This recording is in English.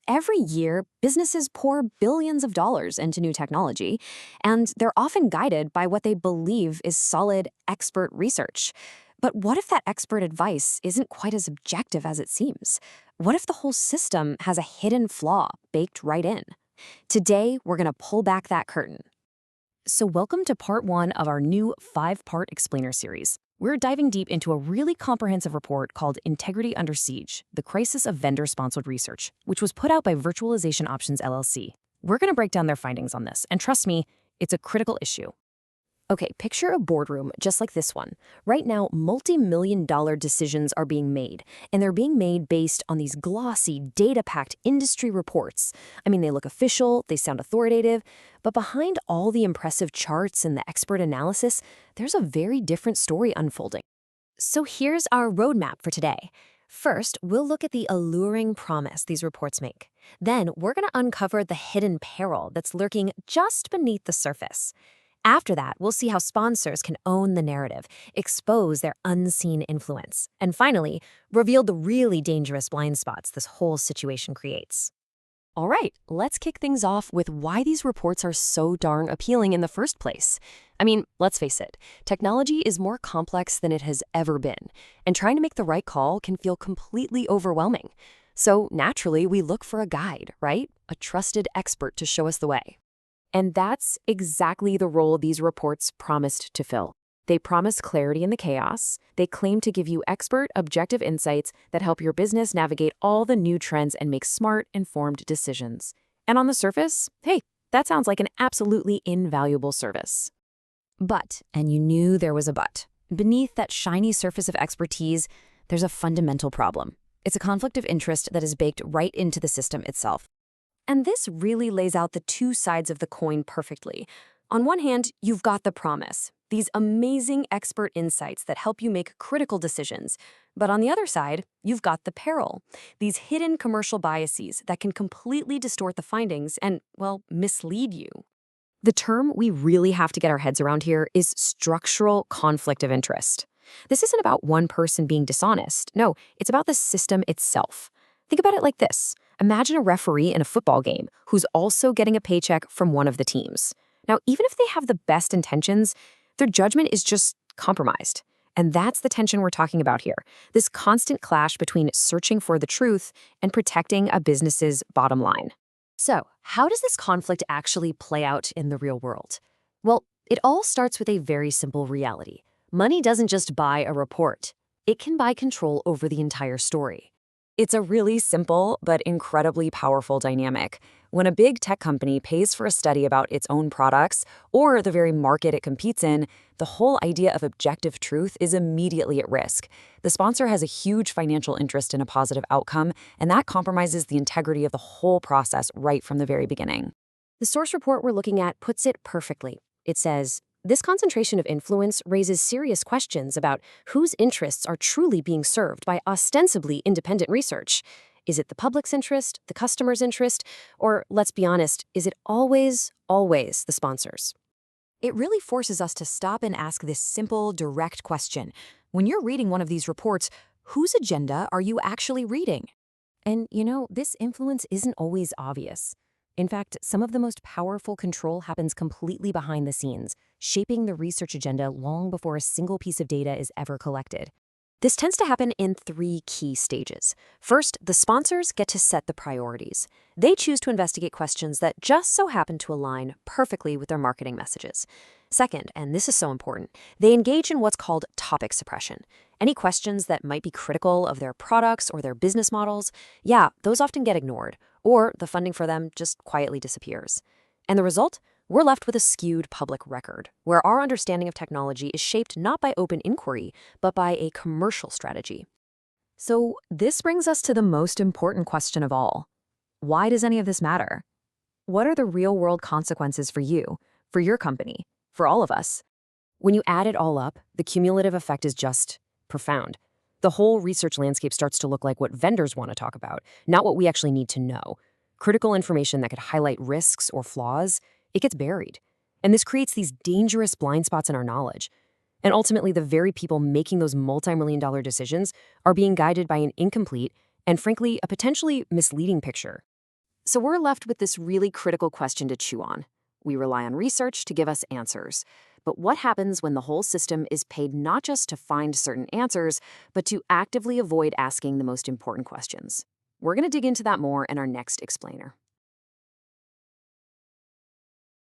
Every year, businesses pour billions of dollars into new technology, and they're often guided by what they believe is solid, expert research. But what if that expert advice isn't quite as objective as it seems? What if the whole system has a hidden flaw baked right in? Today, we're going to pull back that curtain. So, welcome to part one of our new five-part explainer series. We're diving deep into a really comprehensive report called Integrity Under Siege, the Crisis of Vendor-Sponsored Research, which was put out by Virtualization Options LLC. We're going to break down their findings on this, and trust me, it's a critical issue. Okay, picture a boardroom just like this one. Right now, multi-million-dollar decisions are being made, and they're being made based on these glossy, data-packed industry reports. I mean, they look official, they sound authoritative, but behind all the impressive charts and the expert analysis, there's a very different story unfolding. So here's our roadmap for today. First, we'll look at the alluring promise these reports make. Then, we're going to uncover the hidden peril that's lurking just beneath the surface. After that, we'll see how sponsors can own the narrative, expose their unseen influence, and finally, reveal the really dangerous blind spots this whole situation creates. All right, let's kick things off with why these reports are so darn appealing in the first place. I mean, let's face it, technology is more complex than it has ever been, and trying to make the right call can feel completely overwhelming. So naturally, we look for a guide, right? A trusted expert to show us the way. And that's exactly the role these reports promised to fill. They promise clarity in the chaos. They claim to give you expert, objective insights that help your business navigate all the new trends and make smart, informed decisions. And on the surface, hey, that sounds like an absolutely invaluable service. But, and you knew there was a but, beneath that shiny surface of expertise, there's a fundamental problem. It's a conflict of interest that is baked right into the system itself. And this really lays out the two sides of the coin perfectly. On one hand, you've got the promise, these amazing expert insights that help you make critical decisions. But on the other side, you've got the peril, these hidden commercial biases that can completely distort the findings and, well, mislead you. The term we really have to get our heads around here is structural conflict of interest. This isn't about one person being dishonest. No, it's about the system itself. Think about it like this. Imagine a referee in a football game who's also getting a paycheck from one of the teams. Now, even if they have the best intentions, their judgment is just compromised. And that's the tension we're talking about here, this constant clash between searching for the truth and protecting a business's bottom line. So, how does this conflict actually play out in the real world? Well, it all starts with a very simple reality. Money doesn't just buy a report. It can buy control over the entire story. It's a really simple but incredibly powerful dynamic. When a big tech company pays for a study about its own products or the very market it competes in, the whole idea of objective truth is immediately at risk. The sponsor has a huge financial interest in a positive outcome, and that compromises the integrity of the whole process right from the very beginning. The source report we're looking at puts it perfectly. It says, this concentration of influence raises serious questions about whose interests are truly being served by ostensibly independent research. Is it the public's interest, the customer's interest, or, let's be honest, is it always the sponsors? It really forces us to stop and ask this simple, direct question. When you're reading one of these reports, whose agenda are you actually reading? And, this influence isn't always obvious. In fact, some of the most powerful control happens completely behind the scenes, shaping the research agenda long before a single piece of data is ever collected. This tends to happen in three key stages. First, the sponsors get to set the priorities. They choose to investigate questions that just so happen to align perfectly with their marketing messages. Second, and this is so important, they engage in what's called topic suppression. Any questions that might be critical of their products or their business models, those often get ignored, or the funding for them just quietly disappears. And the result? We're left with a skewed public record, where our understanding of technology is shaped not by open inquiry, but by a commercial strategy. So this brings us to the most important question of all. Why does any of this matter? What are the real-world consequences for you, for your company, for all of us? When you add it all up, the cumulative effect is just profound. The whole research landscape starts to look like what vendors want to talk about, not what we actually need to know. Critical information that could highlight risks or flaws, it gets buried. And this creates these dangerous blind spots in our knowledge. And ultimately, the very people making those multi-million-dollar decisions are being guided by an incomplete and frankly, a potentially misleading picture. So we're left with this really critical question to chew on. We rely on research to give us answers. But what happens when the whole system is paid not just to find certain answers, but to actively avoid asking the most important questions? We're going to dig into that more in our next explainer.